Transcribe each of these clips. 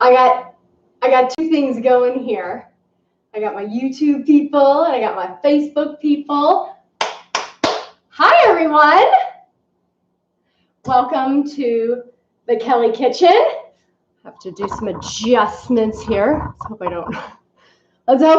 I got two things going here. I got my YouTube people and I got my Facebook people. Hi everyone. Welcome to the Kelly Kitchen. I have to do some adjustments here. Let's hope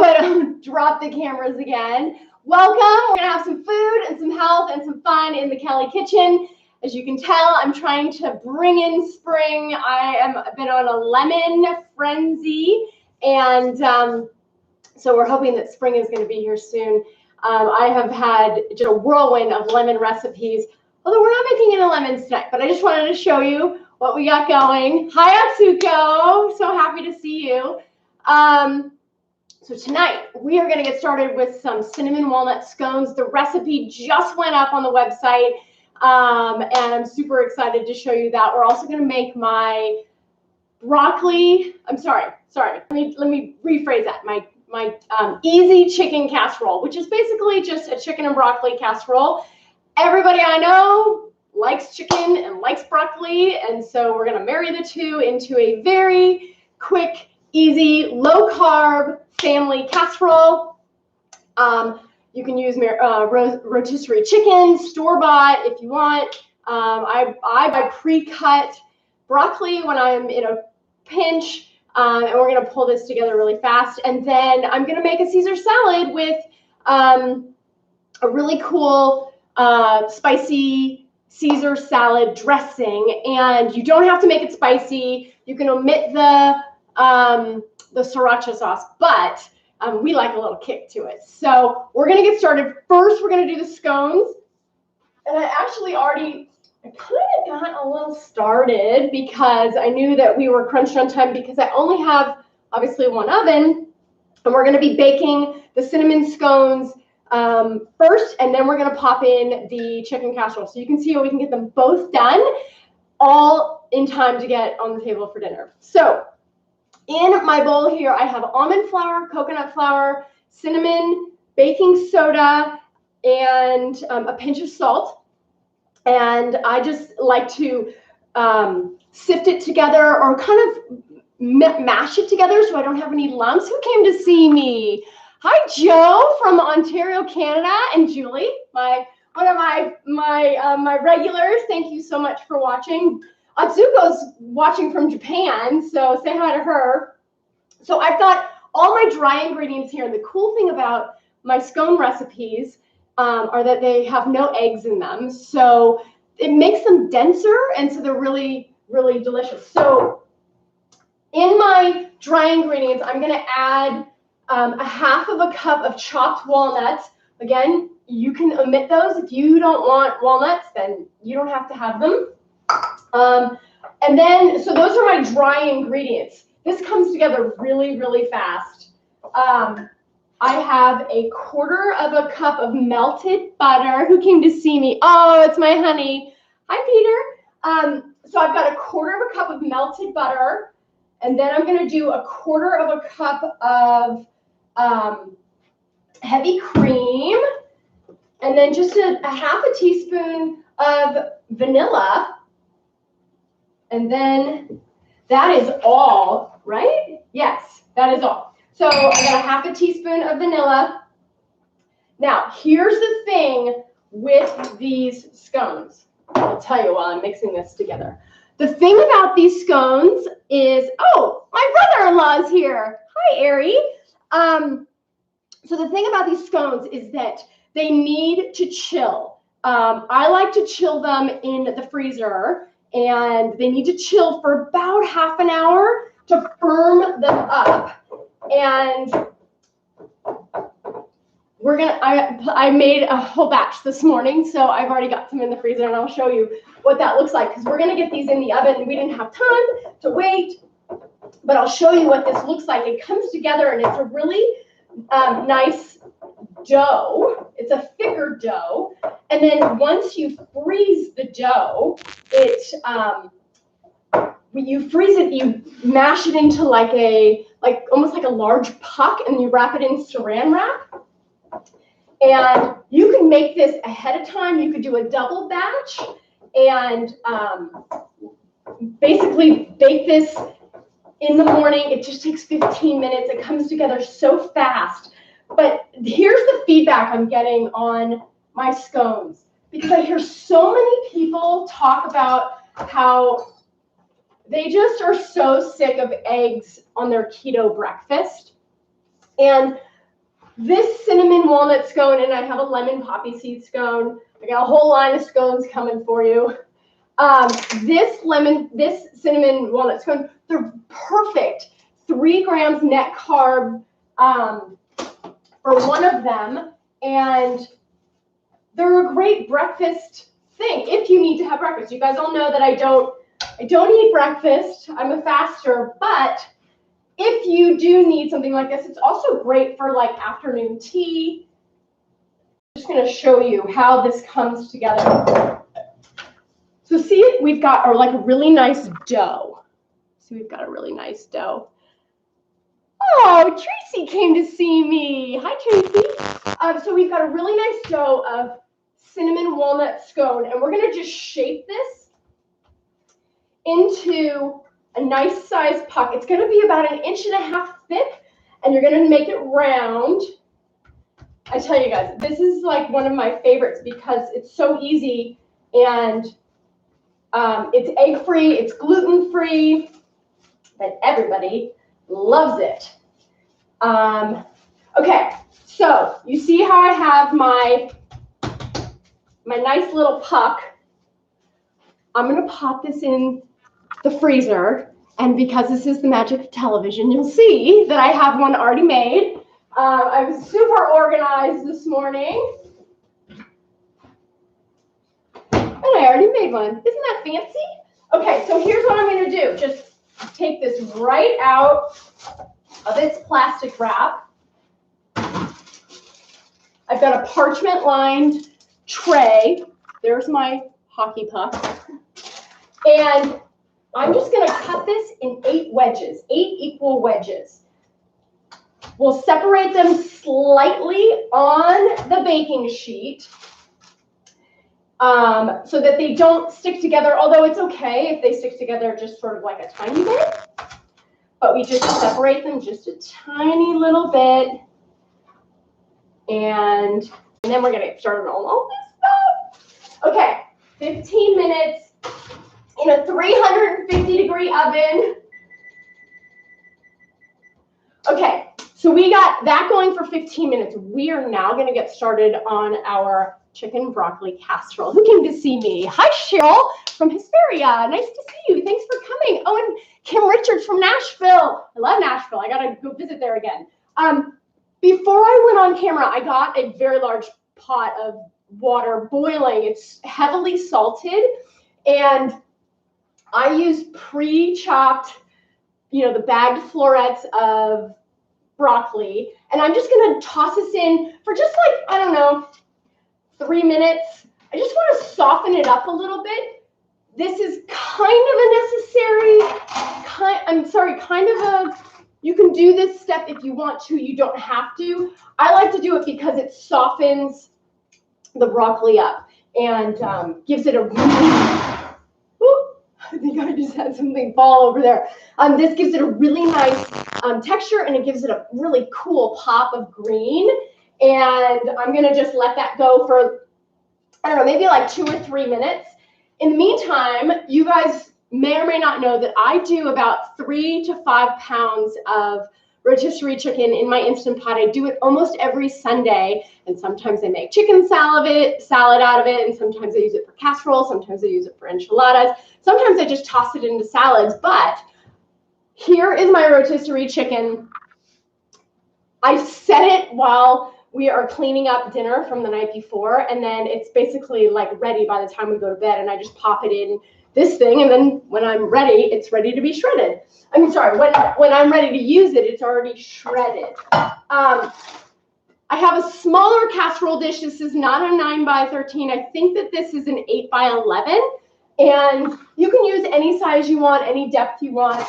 I don't drop the cameras again. Welcome. We're gonna have some food and some health and some fun in the Kelly Kitchen. As you can tell, I'm trying to bring in spring. I've been on a lemon frenzy, and so we're hoping that spring is going to be here soon. I have had just a whirlwind of lemon recipes, although we're not making any lemons tonight, but I just wanted to show you what we got going. Hi, Atsuko. So happy to see you. So tonight, we are going to get started with some cinnamon walnut scones. The recipe just went up on the website, and I'm super excited to show you that. We're also going to make my broccoli. I'm sorry. Let me rephrase that. My easy chicken casserole, which is basically just a chicken and broccoli casserole. Everybody I know likes chicken and likes broccoli, and so we're going to marry the two into a very quick, easy, low-carb family casserole. You can use rotisserie chicken, store-bought if you want. I buy pre-cut broccoli when I'm in a pinch, and we're going to pull this together really fast. And then I'm going to make a Caesar salad with a really cool spicy Caesar salad dressing. And you don't have to make it spicy. You can omit the sriracha sauce, but we like a little kick to it. So we're going to get started. First, we're going to do the scones. And I actually I kind of got a little started because I knew that we were crunched on time because I only have, obviously, one oven. And we're going to be baking the cinnamon scones first, and then we're going to pop in the chicken casserole. So you can see how we can get them both done, all in time to get on the table for dinner. So in my bowl here, I have almond flour, coconut flour, cinnamon, baking soda, and a pinch of salt. And I just like to sift it together or kind of mash it together so I don't have any lumps. Who came to see me? Hi, Joe from Ontario, Canada, and Julie, one of my regulars. Thank you so much for watching. Atsuko's watching from Japan, so say hi to her. So I've got all my dry ingredients here, and the cool thing about my scone recipes are that they have no eggs in them, so it makes them denser, and so they're really, really delicious. So in my dry ingredients, I'm going to add a half of a cup of chopped walnuts. Again, you can omit those. If you don't want walnuts, then you don't have to have them. And then, so those are my dry ingredients. This comes together really, really fast. I have a quarter of a cup of melted butter. Who came to see me? Oh, it's my honey. Hi, Peter. So I've got a quarter of a cup of melted butter, and then I'm going to do a quarter of a cup of heavy cream, and then just a half a teaspoon of vanilla. And then that is all, right? Yes, that is all. So I got a half a teaspoon of vanilla. Now, here's the thing with these scones. I'll tell you while I'm mixing this together. The thing about these scones is, oh, my brother-in-law is here. Hi, Ari. So the thing about these scones is that they need to chill. I like to chill them in the freezer, and they need to chill for about half an hour to firm them up. And I made a whole batch this morning, so I've already got some in the freezer, and I'll show you what that looks like, because we're going to get these in the oven. We didn't have time to wait, but I'll show you what this looks like. It comes together, and it's a really nice dough. It's a thicker dough. And then once you freeze the dough, when you freeze it, you mash it into almost like a large puck, and you wrap it in saran wrap. And you can make this ahead of time. You could do a double batch and basically bake this in the morning. It just takes 15 minutes. It comes together so fast. But here's the feedback I'm getting on my scones, because I hear so many people talk about how they just are so sick of eggs on their keto breakfast. And this cinnamon walnut scone, and I have a lemon poppy seed scone. I got a whole line of scones coming for you. This cinnamon walnut scone, they're perfect. 3 grams net carb for one of them, and they're a great breakfast thing if you need to have breakfast. You guys all know that I don't eat breakfast. I'm a faster, but if you do need something like this, it's also great for like afternoon tea. I'm just going to show you how this comes together. So see, we've got our like a really nice dough. See, we've got a really nice dough. Oh, Tracy came to see me. Hi, Tracy. So we've got a really nice dough of cinnamon walnut scone, and we're going to just shape this into a nice size puck. It's going to be about 1.5 inches thick, and you're going to make it round. I tell you guys, this is like one of my favorites because it's so easy, and it's egg-free, it's gluten-free, and everybody loves it. Okay, so you see how I have my nice little puck. I'm going to pop this in the freezer, and because this is the magic of television, you'll see that I have one already made. I was super organized this morning, and I already made one. Isn't that fancy? Okay, so here's what I'm going to do. Just take this right out of its plastic wrap. I've got a parchment-lined tray. There's my hockey puck. And I'm just going to cut this in 8 wedges, 8 equal wedges. We'll separate them slightly on the baking sheet so that they don't stick together, although it's okay if they stick together just sort of like a tiny bit. But we just separate them just a tiny little bit. And then we're going to get started on all this stuff. Okay, 15 minutes in a 350-degree oven. Okay, so we got that going for 15 minutes. We are now going to get started on our chicken broccoli casserole. Who came to see me? Hi, Cheryl from Hesperia. Nice to see you. Thanks for coming. Oh, and Kim Richards from Nashville. I love Nashville. I got to go visit there again. Before I went on camera, I got a very large pot of water boiling. It's heavily salted, and I use pre-chopped, the bagged florets of broccoli, and I'm just going to toss this in for just like, I don't know, 3 minutes. I just want to soften it up a little bit. This is kind of a you can do this step if you want to, you don't have to. I like to do it because it softens the broccoli up and gives it a really, I think I just had something fall over there. This gives it a really nice texture, and it gives it a really cool pop of green. And I'm going to just let that go for, I don't know, maybe like 2 or 3 minutes. In the meantime, you guys may or may not know that I do about 3 to 5 pounds of rotisserie chicken in my Instant Pot. I do it almost every Sunday, and sometimes I make chicken salad out of it, and sometimes I use it for casserole, sometimes I use it for enchiladas, sometimes I just toss it into salads. But here is my rotisserie chicken. I set it while we are cleaning up dinner from the night before, and then it's basically like ready by the time we go to bed, and I just pop it in this thing, and then when I'm ready, it's ready to be shredded. I mean, sorry, when I'm ready to use it, it's already shredded. I have a smaller casserole dish. This is not a 9 by 13. I think that this is an 8 by 11, and you can use any size you want, any depth you want.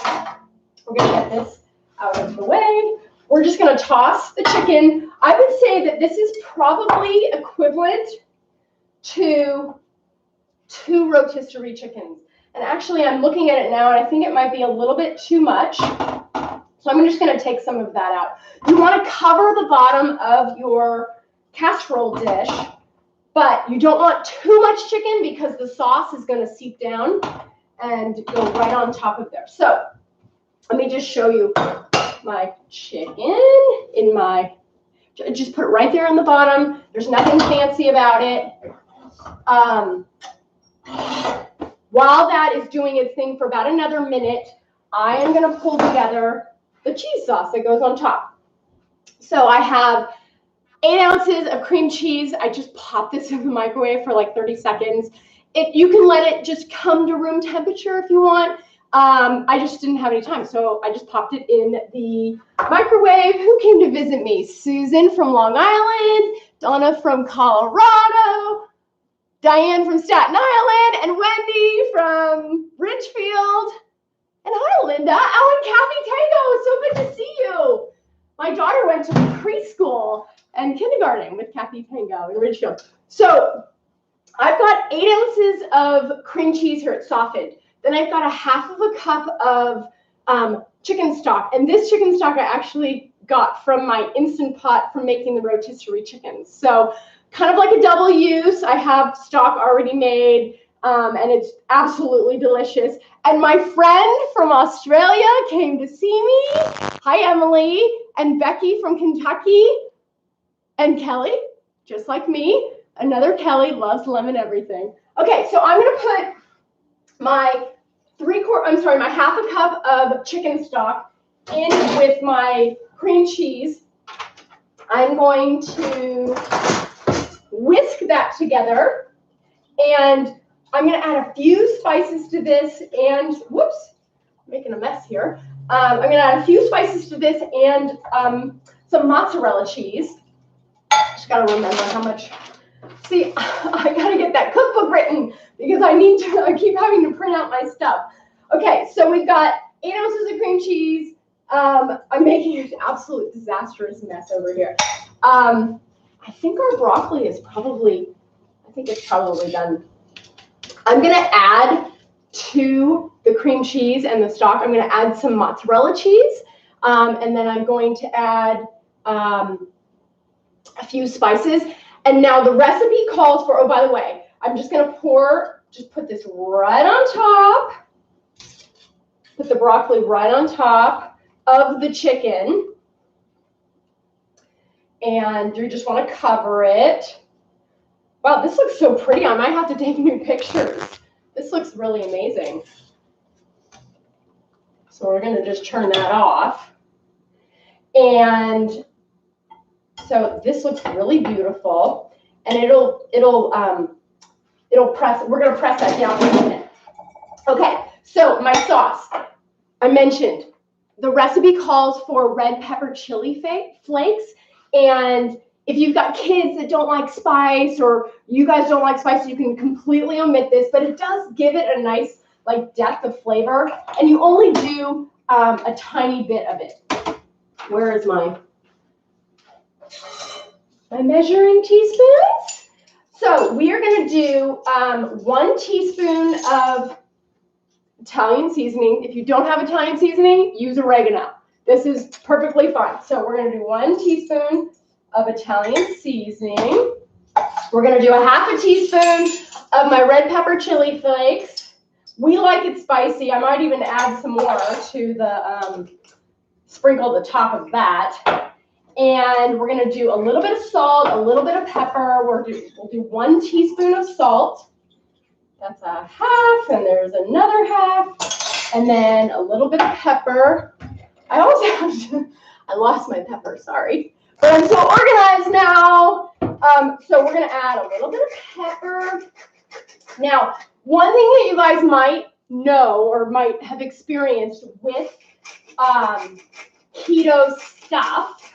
We're gonna get this out of the way. We're just gonna toss the chicken. I would say that this is probably equivalent to 2 rotisserie chickens. And actually, I'm looking at it now, and I think it might be a little bit too much. So I'm just going to take some of that out. You want to cover the bottom of your casserole dish, but you don't want too much chicken because the sauce is going to seep down and go right on top of there. So let me just show you my chicken in my, just put it right there on the bottom. There's nothing fancy about it. While that is doing its thing for about another minute, I am going to pull together the cheese sauce that goes on top. So I have 8 ounces of cream cheese. I just popped this in the microwave for like 30 seconds. You can let it just come to room temperature if you want. I just didn't have any time, so I just popped it in the microwave. Who came to visit me? Susan from Long Island, Donna from Colorado, Diane from Staten Island, and Wendy from Ridgefield. And hi, Linda. Oh, and Kathy Tango. It's so good to see you. My daughter went to preschool and kindergarten with Kathy Tango in Ridgefield. So I've got 8 ounces of cream cheese here. It's softened. Then I've got a half of a cup of chicken stock. And this chicken stock I actually got from my Instant Pot from making the rotisserie chickens. So kind of like a double use. I have stock already made, and it's absolutely delicious. And my friend from Australia came to see me. Hi, Emily, and Becky from Kentucky, and Kelly, just like me. Another Kelly loves lemon everything. Okay, so I'm going to put my my half a cup of chicken stock in with my cream cheese. I'm going to whisk that together, and I'm going to add a few spices to this, and whoops, I'm making a mess here. I'm going to add a few spices to this and some mozzarella cheese. Just got to remember how much. See, I got to get that cookbook written because I keep having to print out my stuff. Okay, so we've got 8 ounces of cream cheese. I'm making an absolute disastrous mess over here. I think our broccoli is probably, it's probably done. I'm going to add to the cream cheese and the stock, I'm going to add some mozzarella cheese. And then I'm going to add a few spices. And now the recipe calls for, oh, by the way, I'm just going to just put this right on top. Put the broccoli right on top of the chicken. And you just want to cover it. Wow, this looks so pretty. I might have to take new pictures. This looks really amazing. So we're going to just turn that off. And so this looks really beautiful. And it'll press, we're going to press that down in a minute. Okay, so my sauce. I mentioned the recipe calls for red pepper chili flakes. And if you've got kids that don't like spice, or you guys don't like spice, you can completely omit this, but it does give it a nice like depth of flavor. And you only do a tiny bit of it. Where is my measuring teaspoons? So we are going to do 1 teaspoon of Italian seasoning. If you don't have Italian seasoning, use oregano. This is perfectly fine. So we're going to do 1 teaspoon of Italian seasoning. We're going to do a half a teaspoon of my red pepper chili flakes. We like it spicy. I might even add some more to the sprinkle the top of that. And we're going to do a little bit of salt, a little bit of pepper. We'll do 1 teaspoon of salt. That's a half, and there's another half, and then a little bit of pepper. I lost my pepper, sorry. But I'm so organized now. So we're going to add a little bit of pepper. Now, one thing that you guys might know or might have experienced with keto stuff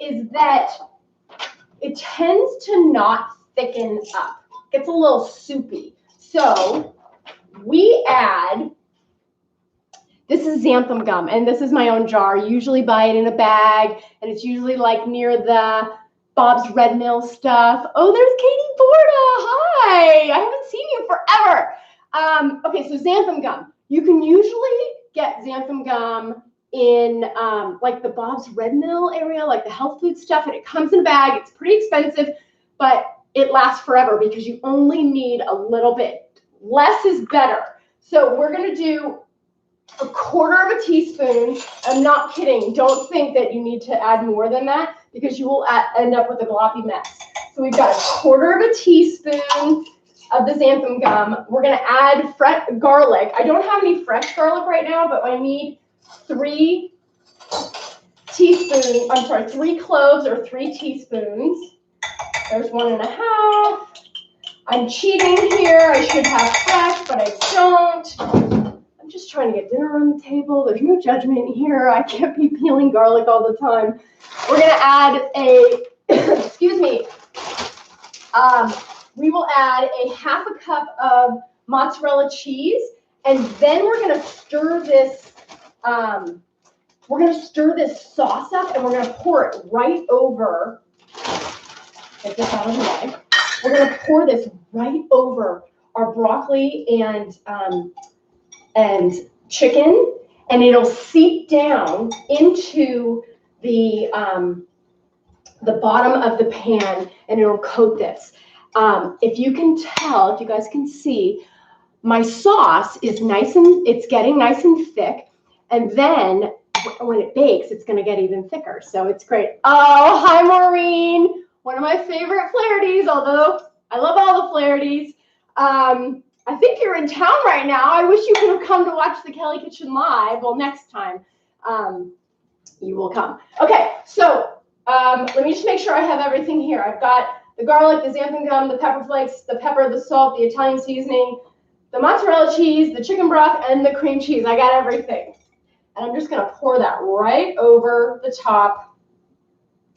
is that it tends to not thicken up. It gets a little soupy. So we add, this is xanthan gum, and this is my own jar. You usually buy it in a bag, and it's usually like near the Bob's Red Mill stuff. Oh, there's Katie Borda. Hi. I haven't seen you forever. Okay, so xanthan gum. You can usually get xanthan gum in like the Bob's Red Mill area, like the health food stuff, and it comes in a bag. It's pretty expensive, but it lasts forever because you only need a little bit. Less is better. So we're going to do a quarter of a teaspoon. I'm not kidding. Don't think that you need to add more than that because you will end up with a gloppy mess. So we've got a quarter of a teaspoon of the xanthan gum. We're going to add fresh garlic. I don't have any fresh garlic right now, but I need 3 cloves or 3 teaspoons. There's 1.5. I'm cheating here. I should have fresh, but I don't. I'm just trying to get dinner on the table. There's no judgment here. I can't be peeling garlic all the time. We're going to add excuse me, we will add a 1/2 cup of mozzarella cheese, and then we're going to stir this, sauce up, and we're going to pour it right over, get this out of the way. We're going to pour this right over our broccoli and chicken, and it'll seep down into the bottom of the pan, and it'll coat this. If you can tell, if you guys can see, my sauce is it's getting nice and thick, and then when it bakes, it's going to get even thicker. So it's great. Oh, hi, Maureen. One of my favorite Flaherty's, although I love all the Flaherty's. I think you're in town right now. I wish you could have come to watch the Kelly Kitchen live. Well, next time you will come. Okay, so let me just make sure I have everything here. I've got the garlic, the xanthan gum, the pepper flakes, the pepper, the salt, the Italian seasoning, the mozzarella cheese, the chicken broth, and the cream cheese. I got everything. And I'm just going to pour that right over the top.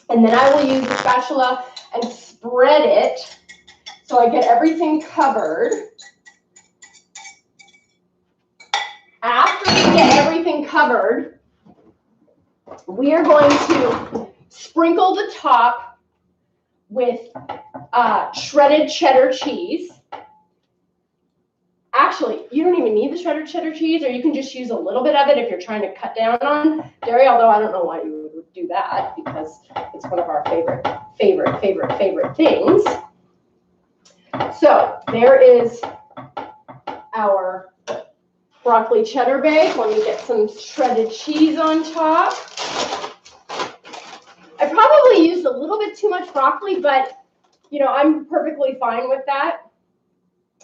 And then I will use the spatula and spread it so I get everything covered. After we get everything covered, we are going to sprinkle the top with shredded cheddar cheese. Actually, you don't even need the shredded cheddar cheese, or you can just use a little bit of it if you're trying to cut down on dairy, although I don't know why you would do that because it's one of our favorite things. So there is our broccoli cheddar bake. Let me get some shredded cheese on top. I probably used a little bit too much broccoli, but you know, I'm perfectly fine with that.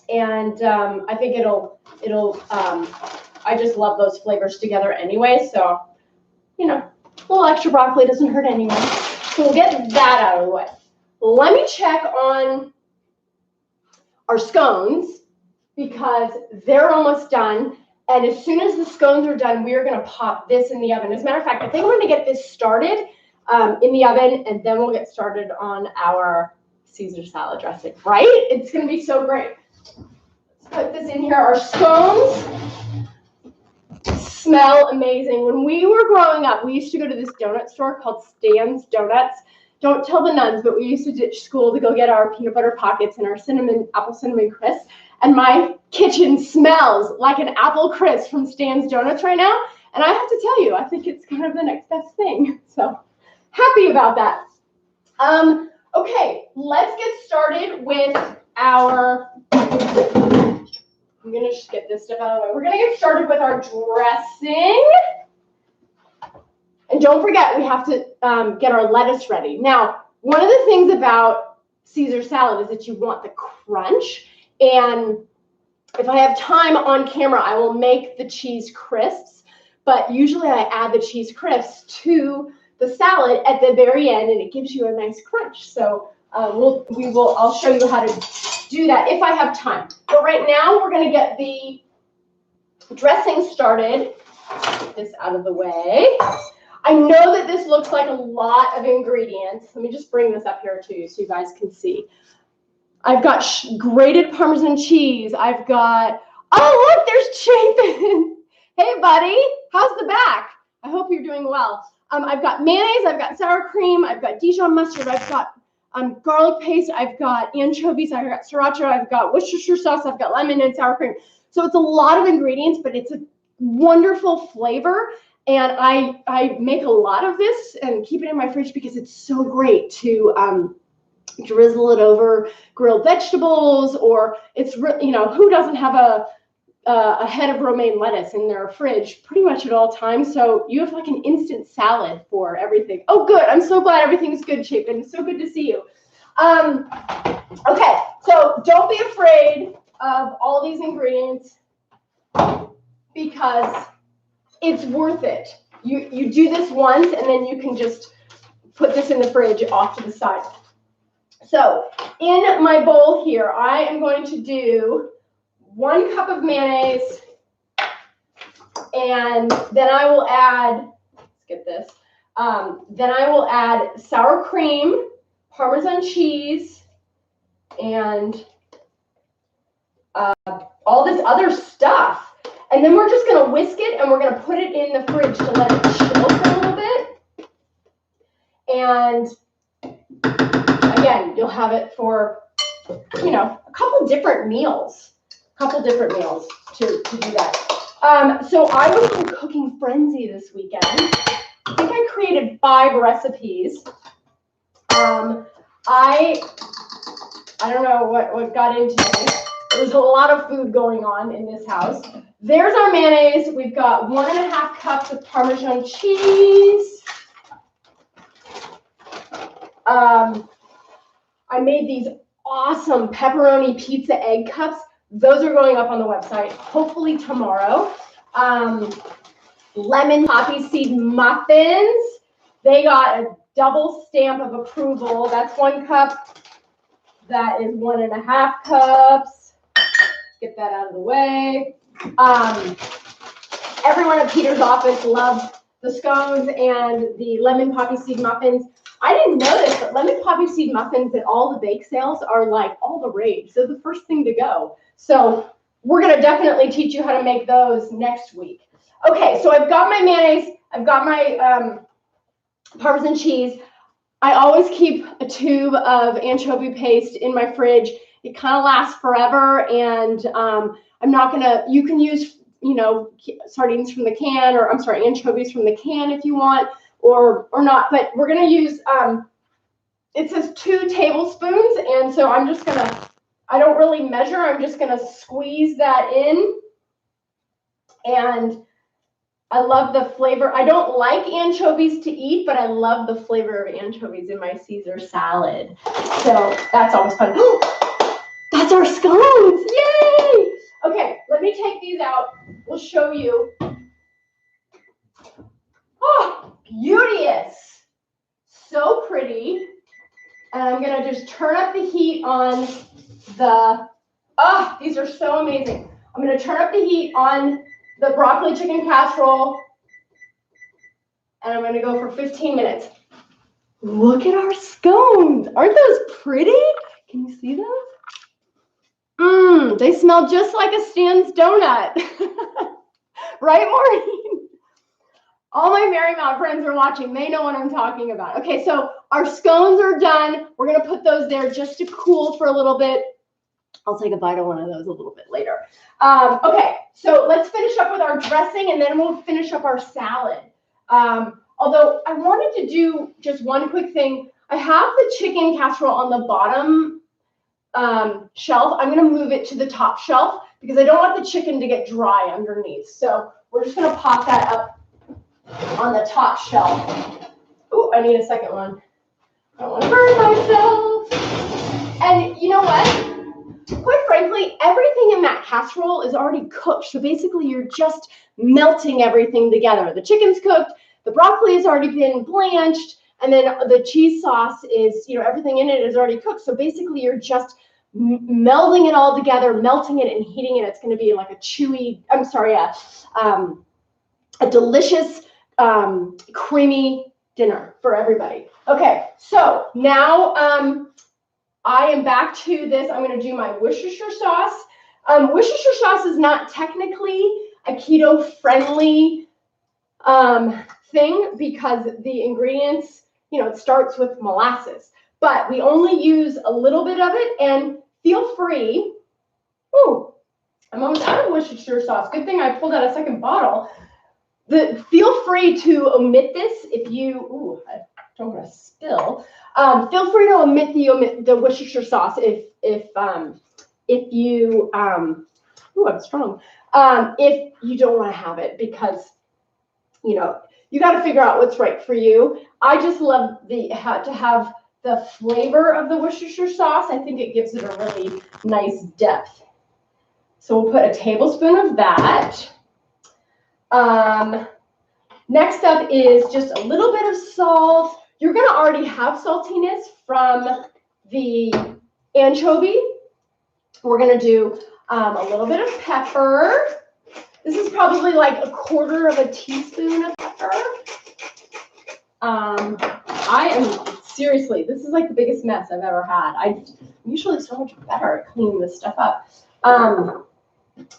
And I think I just love those flavors together anyway. So, you know, a little extra broccoli doesn't hurt anyway. So we'll get that out of the way. Let me check on our scones because they're almost done. And as soon as the scones are done, we are going to pop this in the oven. As a matter of fact, I think I'm going to get this started in the oven, and then we'll get started on our Caesar salad dressing, right? It's going to be so great. Let's put this in here. Our scones smell amazing. When we were growing up, we used to go to this donut store called Stan's Donuts. Don't tell the nuns, but we used to ditch school to go get our peanut butter pockets and our apple cinnamon crisp. And my kitchen smells like an apple crisp from Stan's Donuts right now. And I have to tell you, I think it's kind of the next best thing. So happy about that. Okay, let's get started with our, I'm going to just get this stuff out of the way. We're going to get started with our dressing. And don't forget, we have to get our lettuce ready. Now, one of the things about Caesar salad is that you want the crunch. And if I have time on camera, I will make the cheese crisps. But usually I add the cheese crisps to the salad at the very end, and it gives you a nice crunch. So I'll show you how to do that if I have time. But right now we're going to get the dressing started. Get this out of the way. I know that this looks like a lot of ingredients. Let me just bring this up here to you so you guys can see. I've got grated Parmesan cheese. I've got, oh, look, there's Chapin. Hey, buddy, how's the back? I hope you're doing well. I've got mayonnaise, I've got sour cream, I've got Dijon mustard, I've got garlic paste, I've got anchovies, I've got sriracha, I've got Worcestershire sauce, I've got lemon and sour cream. So it's a lot of ingredients, but it's a wonderful flavor. And I make a lot of this and keep it in my fridge because it's so great to drizzle it over grilled vegetables, or it's, you know, who doesn't have a head of romaine lettuce in their fridge pretty much at all times? So you have like an instant salad for everything. Oh, good. I'm so glad everything's good, Chapin. It's so good to see you. Okay, so don't be afraid of all these ingredients because it's worth it. You do this once and then you can just put this in the fridge off to the side. So in my bowl here, I am going to do 1 cup of mayonnaise, and then I will add, let's get this, then I will add sour cream, Parmesan cheese, and all this other stuff. And then we're just going to whisk it, and we're going to put it in the fridge to let it chill for a little bit. And again, you'll have it for, you know, a couple different meals to do that. So I was in a cooking frenzy this weekend. I think I created 5 recipes. I don't know what got into me. There's a lot of food going on in this house. There's our mayonnaise. We've got 1.5 cups of Parmesan cheese. I made these awesome pepperoni pizza egg cups. Those are going up on the website, hopefully tomorrow. Lemon poppy seed muffins. They got a double stamp of approval. That's 1 cup. That is 1.5 cups. Get that out of the way. Everyone at Peter's office loved the scones and the lemon poppy seed muffins. I didn't know this, but lemon poppy seed muffins at all the bake sales are like all the rage. So the first thing to go. So we're going to definitely teach you how to make those next week. Okay, so I've got my mayonnaise. I've got my Parmesan cheese. I always keep a tube of anchovy paste in my fridge. It kind of lasts forever, and I'm not going to, you can use, you know, sardines from the can, or I'm sorry, anchovies from the can if you want, or not, but we're going to use, it says 2 tablespoons, and so I'm just going to, I don't really measure, I'm just going to squeeze that in, and I love the flavor. I don't like anchovies to eat, but I love the flavor of anchovies in my Caesar salad, so that's always fun. That's our scones, yay! Okay, let me take these out, we'll show you. Oh, beauteous. So pretty. And I'm going to just turn up the heat on the, oh, these are so amazing. I'm going to turn up the heat on the broccoli chicken casserole. And I'm going to go for 15 minutes. Look at our scones. Aren't those pretty? Can you see those? They smell just like a Stan's donut. Right, Maureen? All my Marymount friends are watching. They know what I'm talking about. Okay, so our scones are done. We're going to put those there just to cool for a little bit. I'll take a bite of one of those a little bit later. Okay, so let's finish up with our dressing, and then we'll finish up our salad. Although I wanted to do just one quick thing. I have the chicken casserole on the bottom shelf. I'm going to move it to the top shelf because I don't want the chicken to get dry underneath. So we're just going to pop that up on the top shelf. Oh, I need a second one. I don't want to burn myself. And you know what? Quite frankly, everything in that casserole is already cooked. So basically, you're just melting everything together. The chicken's cooked. The broccoli has already been blanched. And then the cheese sauce is, you know, everything in it is already cooked. So basically, you're just melding it all together, melting it and heating it. It's going to be like a chewy, I'm sorry, a delicious, creamy dinner for everybody. Okay, so now I am back to this. I'm going to do my Worcestershire sauce. Worcestershire sauce is not technically a keto-friendly thing because the ingredients, you know, it starts with molasses. but we only use a little bit of it, and feel free. Oh, I'm almost out of Worcestershire sauce. Good thing I pulled out a second bottle. Feel free to omit this if you, I don't want to spill. Feel free to omit the Worcestershire sauce if you, I'm strong. If you don't want to have it, because, you know, you got to figure out what's right for you. I just love to have the flavor of the Worcestershire sauce. I think it gives it a really nice depth. So we'll put a tablespoon of that. Next up is just a little bit of salt. You're going to already have saltiness from the anchovy. We're going to do a little bit of pepper. This is probably like 1/4 teaspoon of pepper. I am, seriously, this is like the biggest mess I've ever had. I'm usually so much better at cleaning this stuff up.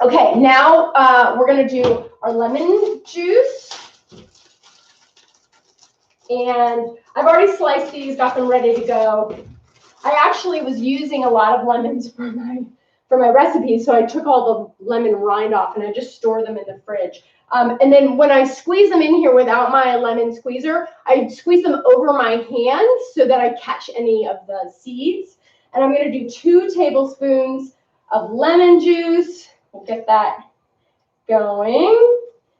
Okay, now we're going to do our lemon juice. And I've already sliced these, got them ready to go. I actually was using a lot of lemons for my recipe, so I took all the lemon rind off and I just store them in the fridge. And then when I squeeze them in here without my lemon squeezer, I squeeze them over my hand so that I catch any of the seeds. And I'm going to do 2 tablespoons of lemon juice. We'll get that going.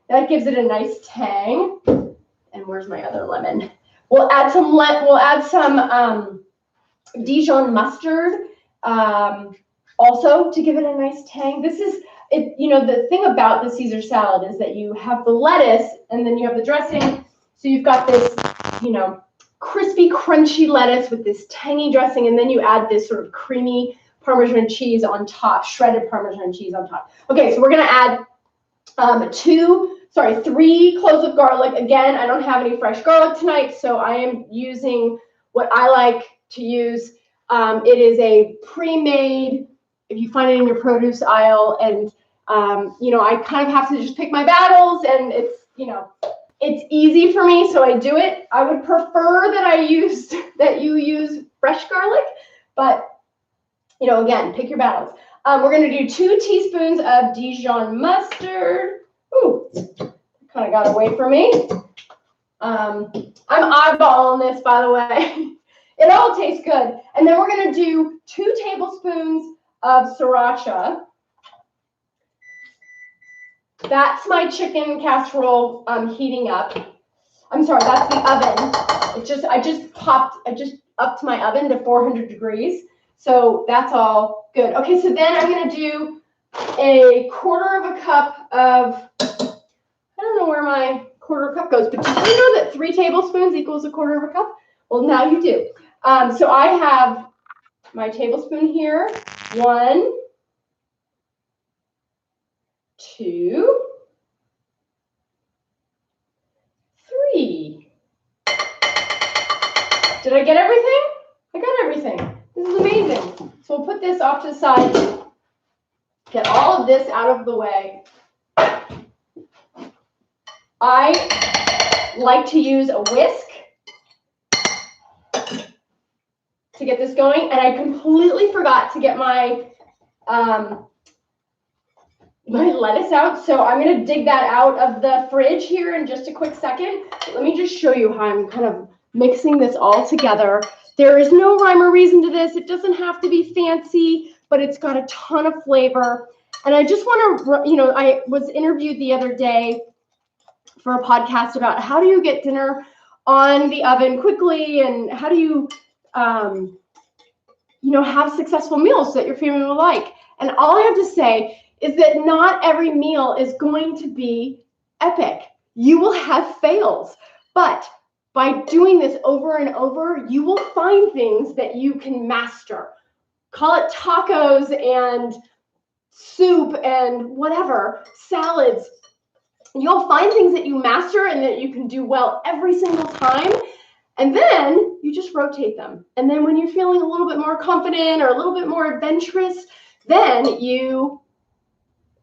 That gives it a nice tang. And where's my other lemon? We'll add some Dijon mustard also to give it a nice tang. This is it. You know, the thing about the Caesar salad is that you have the lettuce and then you have the dressing. So you've got this, you know, crispy, crunchy lettuce with this tangy dressing, and then you add this sort of creamy Parmesan cheese on top, shredded Parmesan cheese on top. Okay, so we're gonna add 3 cloves of garlic. Again, I don't have any fresh garlic tonight, so I am using what I like to use. It is a pre-made, if you find it in your produce aisle, and you know, I kind of have to just pick my battles, and it's, you know, it's easy for me, so I do it. I would prefer that you use fresh garlic, but you know, again, pick your battles. We're going to do 2 teaspoons of Dijon mustard. Ooh, kind of got away from me. I'm eyeballing this, by the way. It all tastes good. And then we're going to do 2 tablespoons of sriracha. That's my chicken casserole heating up. I'm sorry, that's the oven. I just upped my oven to 400 degrees. So that's all good. Okay, so then I'm going to do a 1/4 cup of, I don't know where my 1/4 cup goes, but did you know that 3 tablespoons equals a 1/4 cup? Well, now you do. So I have my tablespoon here. 1, 2, 3. Did I get everything? I got everything. This is amazing. So we'll put this off to the side. Get all of this out of the way. I like to use a whisk to get this going, and I completely forgot to get my my lettuce out, so I'm going to dig that out of the fridge here in just a quick second. Let me just show you how I'm kind of mixing this all together. There is no rhyme or reason to this. It doesn't have to be fancy, but it's got a ton of flavor. And I just want to, you know, I was interviewed the other day for a podcast about how do you get dinner on the oven quickly, and how do you, you know, have successful meals that your family will like. And all I have to say is that not every meal is going to be epic. You will have fails, but by doing this over and over, you will find things that you can master. Call it tacos and soup and whatever, salads. You'll find things that you master and that you can do well every single time. And then you just rotate them. And then when you're feeling a little bit more confident or a little bit more adventurous, then you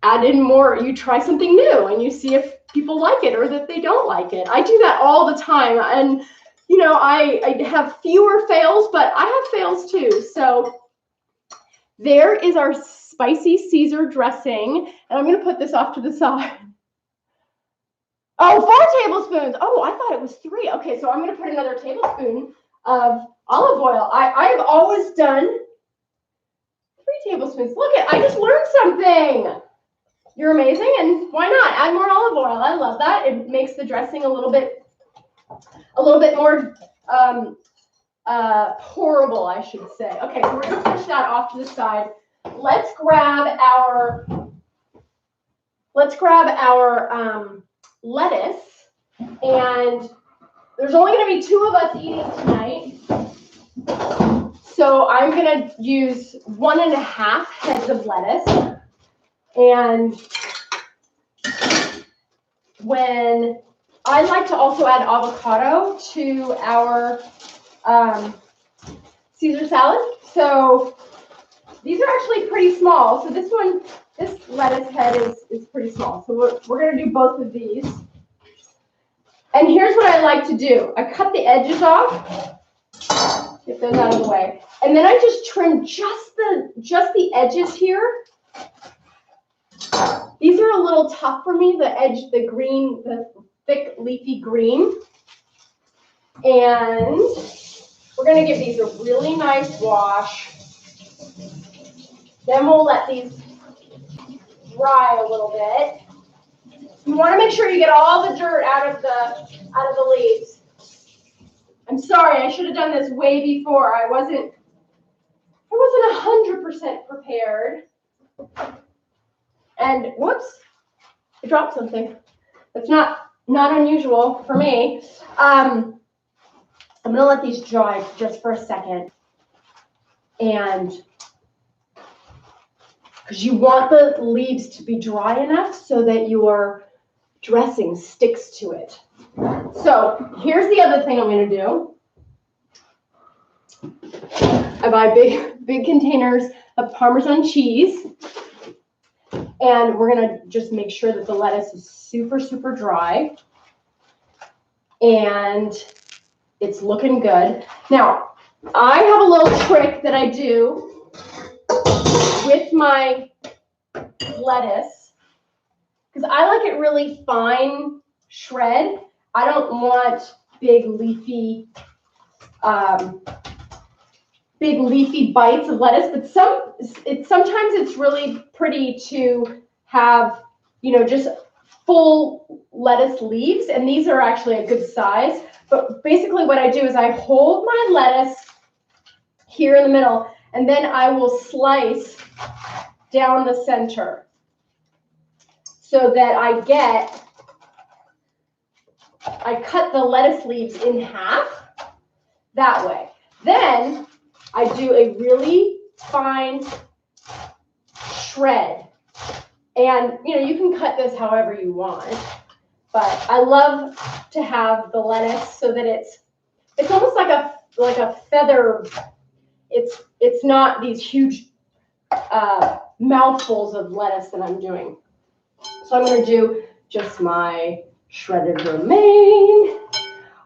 add in more, you try something new and you see if people like it or that they don't like it. I do that all the time. And, you know, I have fewer fails, but I have fails too. So there is our spicy Caesar dressing. And I'm going to put this off to the side. Oh, 4 tablespoons. Oh, I thought it was 3. Okay, so I'm going to put another tablespoon of olive oil. I've always done 3 tablespoons. Look I just learned something. You're amazing, and why not? Add more olive oil. I love that. It makes the dressing a little bit more pourable, I should say. Okay, so we're going to push that off to the side. Let's grab our lettuce, and there's only going to be 2 of us eating tonight, so I'm going to use 1.5 heads of lettuce. And when I like to also add avocado to our Caesar salad, so these are actually pretty small. So this lettuce head is pretty small. So we're going to do both of these. And here's what I like to do. I cut the edges off, get those out of the way, and then I just trim just the edges here. These are a little tough for me, the edge, the green, the thick leafy green. And we're going to give these a really nice wash. Then we'll let these dry a little bit. You want to make sure you get all the dirt out of the leaves. I'm sorry, I should have done this way before. I wasn't 100% prepared. And whoops, I dropped something. That's not unusual for me. I'm going to let these dry just for a second. And because you want the leaves to be dry enough so that your dressing sticks to it. So here's the other thing I'm going to do. I buy big containers of Parmesan cheese. And we're going to just make sure that the lettuce is super, super dry. And it's looking good. Now, I have a little trick that I do with my lettuce, because I like it really fine shred. I don't want big leafy bites of lettuce, but sometimes it's really pretty to have, you know, just full lettuce leaves, and these are actually a good size. But basically what I do is I hold my lettuce here in the middle, and then I will slice down the center so that I cut the lettuce leaves in half that way. Then I do a really fine shred. And, you know, you can cut this however you want, but I love to have the lettuce so that it's almost like a feather. It's not these huge mouthfuls of lettuce that I'm doing. So I'm going to do just my shredded romaine.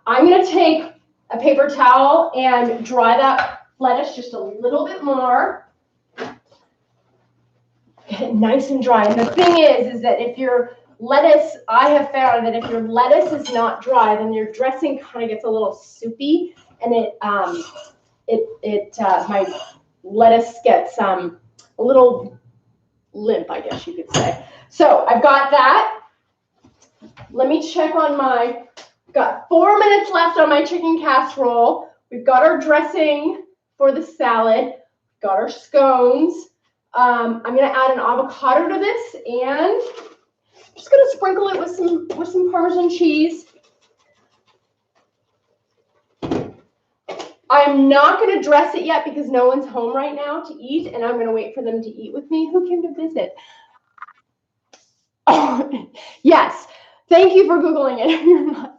I'm going to take a paper towel and dry that lettuce just a little bit more. Get it nice and dry. And the thing is that if your lettuce, I have found that if your lettuce is not dry, then your dressing kind of gets a little soupy, and my lettuce gets a little limp, I guess you could say. So I've got that. Let me check on got 4 minutes left on my chicken casserole. We've got our dressing for the salad. We've got our scones. I'm going to add an avocado to this, and I'm just going to sprinkle it with some Parmesan cheese. I'm not going to dress it yet because no one's home right now to eat, and I'm going to wait for them to eat with me. Who came to visit? Oh, yes. Thank you for Googling it.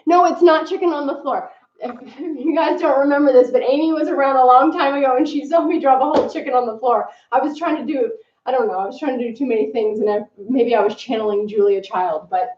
No, it's not chicken on the floor. If you guys don't remember this, but Amy was around a long time ago and she saw me drop a whole chicken on the floor. I was trying to do, I don't know, I was trying to do too many things, and maybe I was channeling Julia Child, but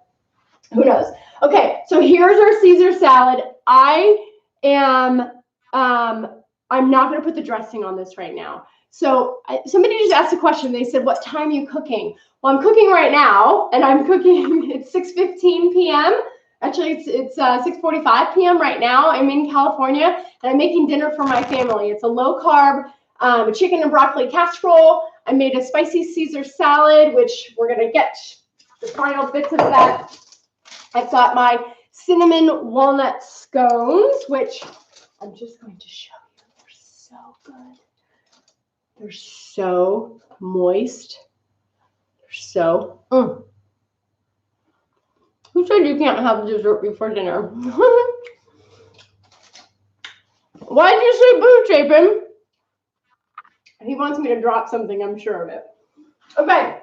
who knows. Okay, so here's our Caesar salad. I am, I'm not going to put the dressing on this right now. So somebody just asked a question. They said, what time are you cooking? Well, I'm cooking right now, and I'm cooking, it's 6:15 p.m. Actually, it's 6:45 p.m. right now. I'm in California, and I'm making dinner for my family. It's a low-carb chicken and broccoli casserole. I made a spicy Caesar salad, which we're going to get the final bits of that. I've got my cinnamon walnut scones, which I'm just going to show you. They're so good. They're so moist. They're so. Who said you can't have dessert before dinner? Why did you say boo, Chapin? He wants me to drop something, I'm sure of it. Okay,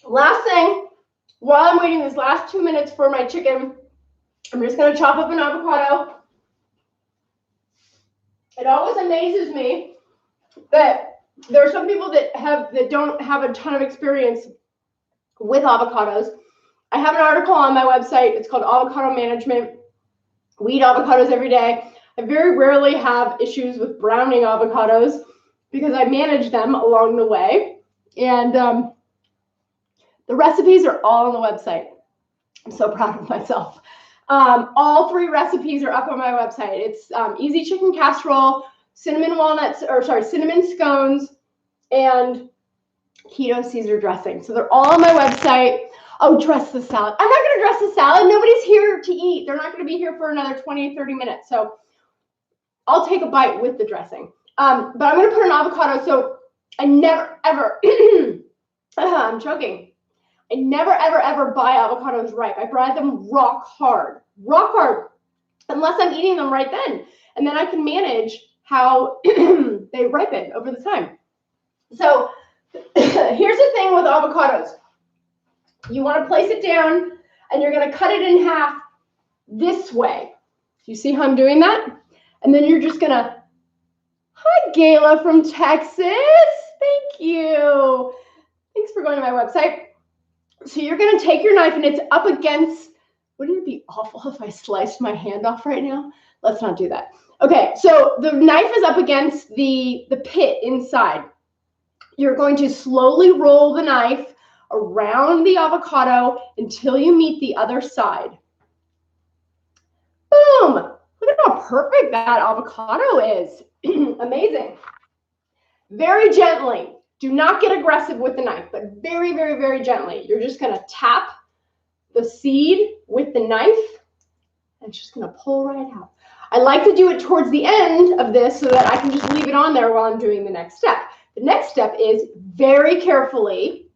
last thing. While I'm waiting these last 2 minutes for my chicken, I'm just going to chop up an avocado. It always amazes me that there are some people that don't have a ton of experience with avocados. I have an article on my website. It's called Avocado Management. We eat avocados every day. I very rarely have issues with browning avocados because I manage them along the way. And the recipes are all on the website. I'm so proud of myself. All 3 recipes are up on my website. It's easy chicken casserole, cinnamon scones, and keto Caesar dressing. So they're all on my website. Oh, dress the salad. I'm not going to dress the salad. Nobody's here to eat. They're not going to be here for another 20, 30 minutes. So I'll take a bite with the dressing. But I'm going to put an avocado. So I never, ever, I'm choking. I never, ever, ever buy avocados ripe. I buy them rock hard, unless I'm eating them right then. And then I can manage how they ripen over the time. So here's the thing with avocados. You want to place it down, and you're going to cut it in half this way. You see how I'm doing that? And then you're just going to, hi, Gayla from Texas. Thank you. Thanks for going to my website. So you're going to take your knife, and it's up against, wouldn't it be awful if I sliced my hand off right now? Let's not do that. Okay, so the knife is up against the pit inside. You're going to slowly roll the knife around the avocado until you meet the other side. Boom! Look at how perfect that avocado is. Amazing. Very gently. Do not get aggressive with the knife, but very, very, very gently. You're just going to tap the seed with the knife, and it's just going to pull right out. I like to do it towards the end of this so that I can just leave it on there while I'm doing the next step. The next step is very carefully,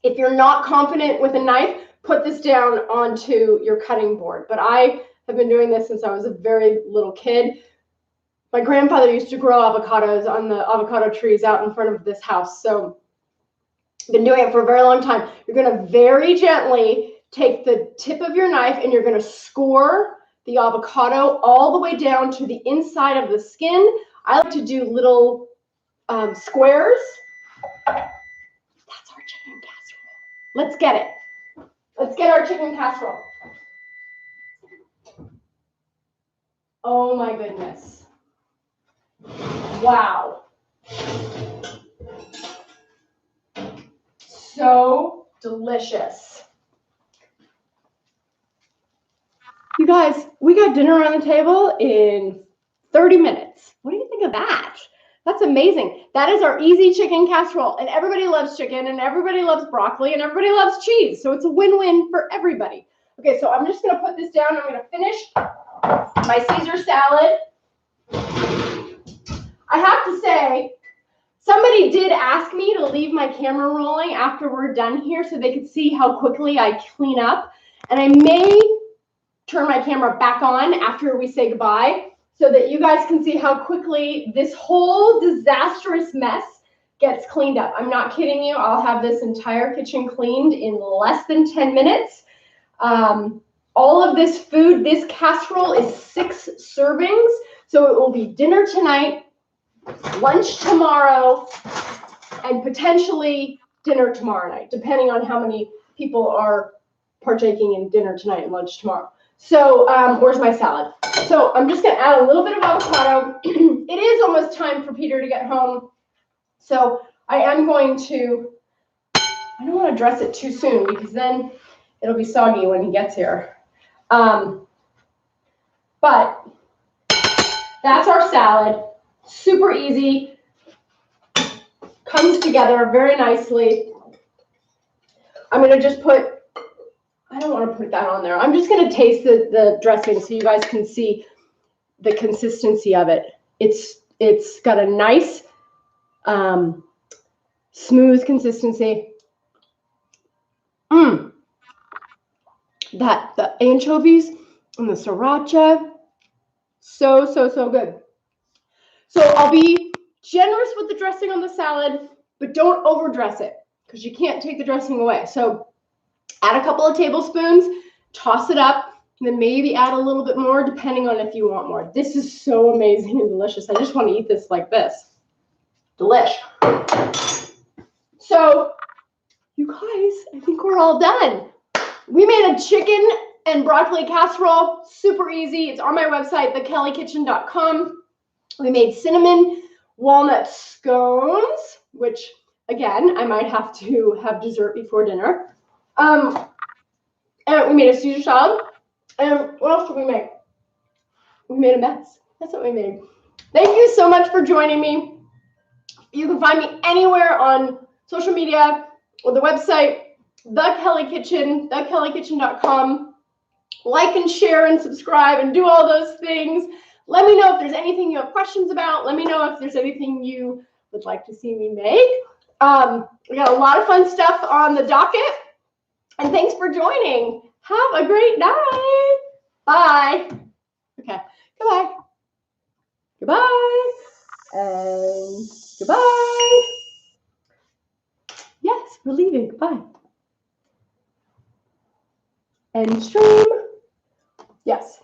if you're not confident with a knife, put this down onto your cutting board. But I have been doing this since I was a very little kid. My grandfather used to grow avocados on the avocado trees out in front of this house. So I've been doing it for a very long time. You're going to very gently take the tip of your knife, and you're going to score the avocado all the way down to the inside of the skin. I like to do little squares. That's our chicken casserole. Let's get it. Let's get our chicken casserole. Oh my goodness. Wow. So delicious. You guys, we got dinner on the table in 30 minutes. What do you think of that? That's amazing. That is our easy chicken casserole. And everybody loves chicken, and everybody loves broccoli, and everybody loves cheese. So it's a win-win for everybody. Okay, so I'm just going to put this down. I'm going to finish my Caesar salad. I have to say, somebody did ask me to leave my camera rolling after we're done here so they could see how quickly I clean up. And I may turn my camera back on after we say goodbye so that you guys can see how quickly this whole disastrous mess gets cleaned up. I'm not kidding you. I'll have this entire kitchen cleaned in less than 10 minutes. All of this food, this casserole is 6 servings. So it will be dinner tonight, lunch tomorrow, and potentially dinner tomorrow night, depending on how many people are partaking in dinner tonight and lunch tomorrow. So where's my salad? So I'm just going to add a little bit of avocado. It is almost time for Peter to get home. So I am going to, I don't want to dress it too soon because then it'll be soggy when he gets here. But that's our salad. Super easy. Comes together very nicely. I'm going to just put, I don't want to put that on there. I'm just going to taste the dressing so you guys can see the consistency of it. It's got a nice smooth consistency. The anchovies and the sriracha, so good. So I'll be generous with the dressing on the salad, but don't overdress it because you can't take the dressing away. So add a couple of tablespoons, toss it up, and then maybe add a little bit more depending on if you want more. This is so amazing and delicious. I just want to eat this like this. Delish. So you guys, I think we're all done. We made a chicken and broccoli casserole, super easy. It's on my website, thekellykitchen.com. We made cinnamon walnut scones, which again, I might have to have dessert before dinner. And we made a Caesar salad. And what else did we make? We made a mess. That's what we made. Thank you so much for joining me. You can find me anywhere on social media or the website, The Kelly Kitchen, thekellykitchen.com. Like and share and subscribe and do all those things. Let me know if there's anything you have questions about. Let me know if there's anything you would like to see me make. We got a lot of fun stuff on the docket. And thanks for joining. Have a great night. Bye. Okay. Goodbye. Goodbye. And goodbye. Yes, we're leaving. Goodbye. End stream. Yes.